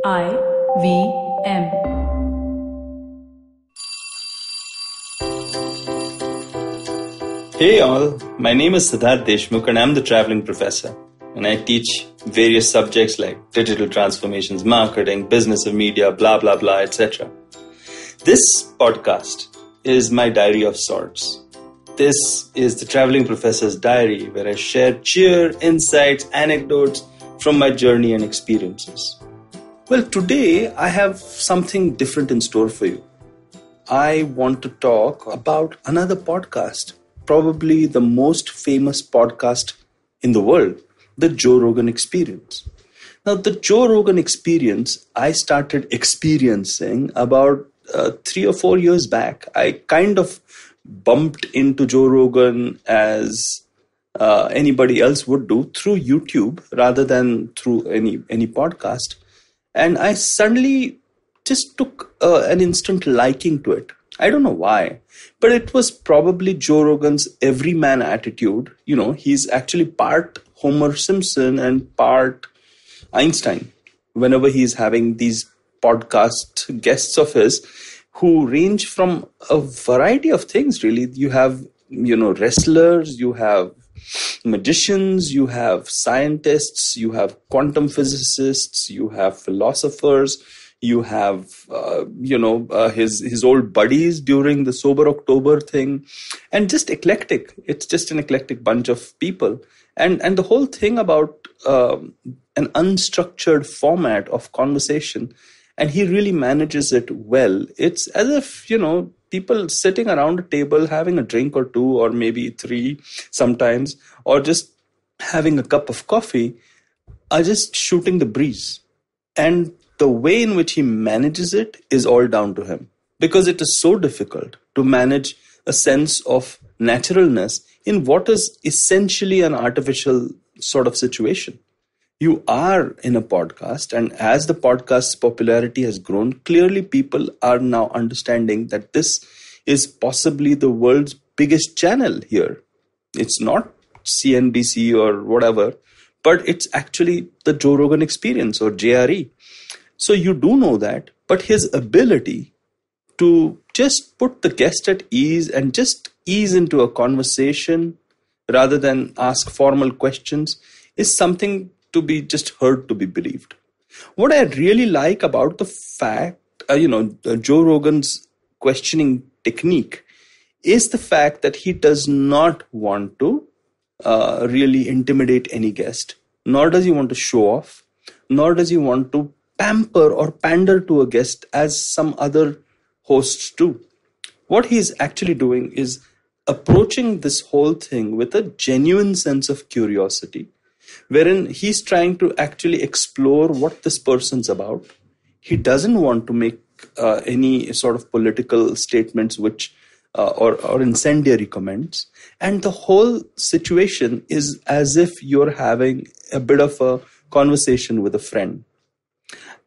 IVM. Hey all, my name is Siddharth Deshmukh and I'm the traveling professor. And I teach various subjects like digital transformations, marketing, business of media, blah, blah, blah, etc. This podcast is my diary of sorts. This is the traveling professor's diary where I share cheer, insights, anecdotes from my journey and experiences. Well, today I have something different in store for you. I want to talk about another podcast, probably the most famous podcast in the world, the Joe Rogan Experience. Now, the Joe Rogan Experience, I started experiencing about 3 or 4 years back. I kind of bumped into Joe Rogan as anybody else would do through YouTube rather than through any podcast. And I suddenly just took an instant liking to it. I don't know why, but it was probably Joe Rogan's everyman attitude. You know, he's actually part Homer Simpson and part Einstein whenever he's having these podcast guests of his who range from a variety of things, really. You have, wrestlers, you have magicians, you have scientists, you have quantum physicists, you have philosophers, you have, his old buddies during the Sober October thing, and just eclectic. It's just an eclectic bunch of people. And the whole thing about an unstructured format of conversation, and he really manages it well. It's as if, people sitting around a table having a drink or two, or maybe three sometimes, or just having a cup of coffee, are just shooting the breeze. And the way in which he manages it is all down to him, because it is so difficult to manage a sense of naturalness in what is essentially an artificial sort of situation. You are in a podcast, and as the podcast's popularity has grown, clearly people are now understanding that this is possibly the world's biggest channel here. It's not CNBC or whatever, but it's actually the Joe Rogan Experience, or JRE. So you do know that, but his ability to just put the guest at ease and just ease into a conversation rather than ask formal questions is something to be just heard to be believed. What I really like about the fact, Joe Rogan's questioning technique is the fact that he does not want to really intimidate any guest, nor does he want to show off, nor does he want to pamper or pander to a guest as some other hosts do. What he's actually doing is approaching this whole thing with a genuine sense of curiosity, wherein he's trying to actually explore what this person's about. He doesn't want to make any sort of political statements which or incendiary comments. And the whole situation is as if you're having a bit of a conversation with a friend.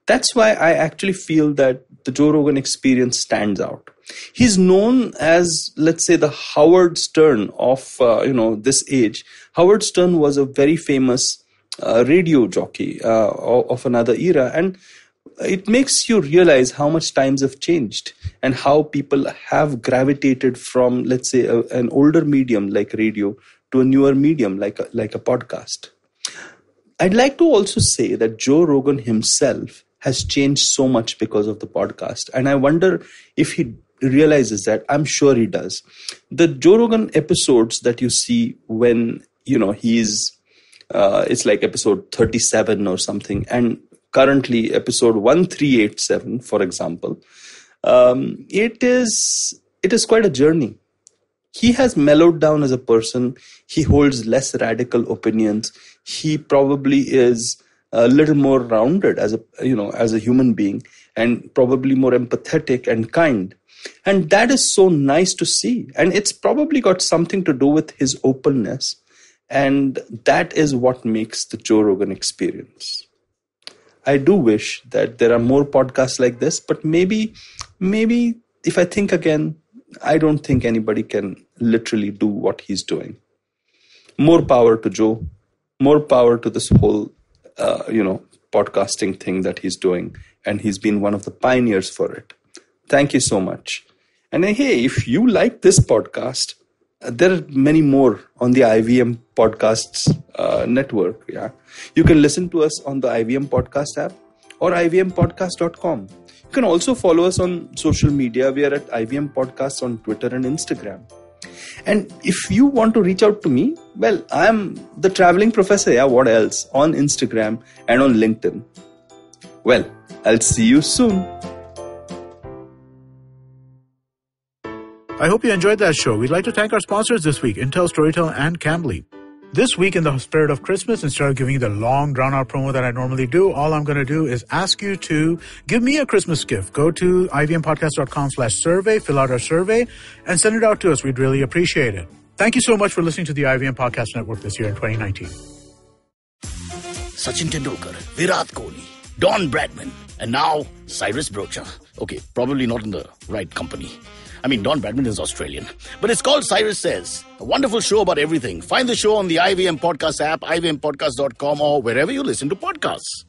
That's why I actually feel that the Joe Rogan Experience stands out. He's known as, let's say, the Howard Stern of, this age. Howard Stern was a very famous radio jockey of another era. And it makes you realize how much times have changed and how people have gravitated from, let's say, an older medium like radio to a newer medium like a podcast. I'd like to also say that Joe Rogan himself has changed so much because of the podcast. And I wonder if he realizes that. I'm sure he does. The Joe Rogan episodes that you see when, he's, it's like episode 37 or something. And currently episode 1387, for example, it is quite a journey. He has mellowed down as a person. He holds less radical opinions. He probably is a little more rounded as a human being, and probably more empathetic and kind. And that is so nice to see. And it's probably got something to do with his openness. And that is what makes the Joe Rogan Experience. I do wish that there are more podcasts like this, but maybe if I think again, I don't think anybody can literally do what he's doing. More power to Joe. More power to this whole, podcasting thing that he's doing. And he's been one of the pioneers for it. Thank you so much. And hey, if you like this podcast, there are many more on the IVM Podcasts network. Yeah, you can listen to us on the IVM Podcast app or ivmpodcast.com. You can also follow us on social media. We are at IVM Podcasts on Twitter and Instagram. And if you want to reach out to me, well, I'm the traveling professor. Yeah, what else? On Instagram and on LinkedIn. Well, I'll see you soon. I hope you enjoyed that show. We'd like to thank our sponsors this week, Intel, Storytel, and Cambly. This week, in the spirit of Christmas, instead of giving you the long, drawn-out promo that I normally do, all I'm going to do is ask you to give me a Christmas gift. Go to ivmpodcast.com/survey, fill out our survey, and send it out to us. We'd really appreciate it. Thank you so much for listening to the IVM Podcast Network this year in 2019. Sachin Tendulkar, Virat Kohli, Don Bradman, and now Cyrus Brocha. Okay, probably not in the right company. I mean, Don Bradman is Australian. But it's called Cyrus Says, a wonderful show about everything. Find the show on the IVM Podcast app, ivmpodcast.com, or wherever you listen to podcasts.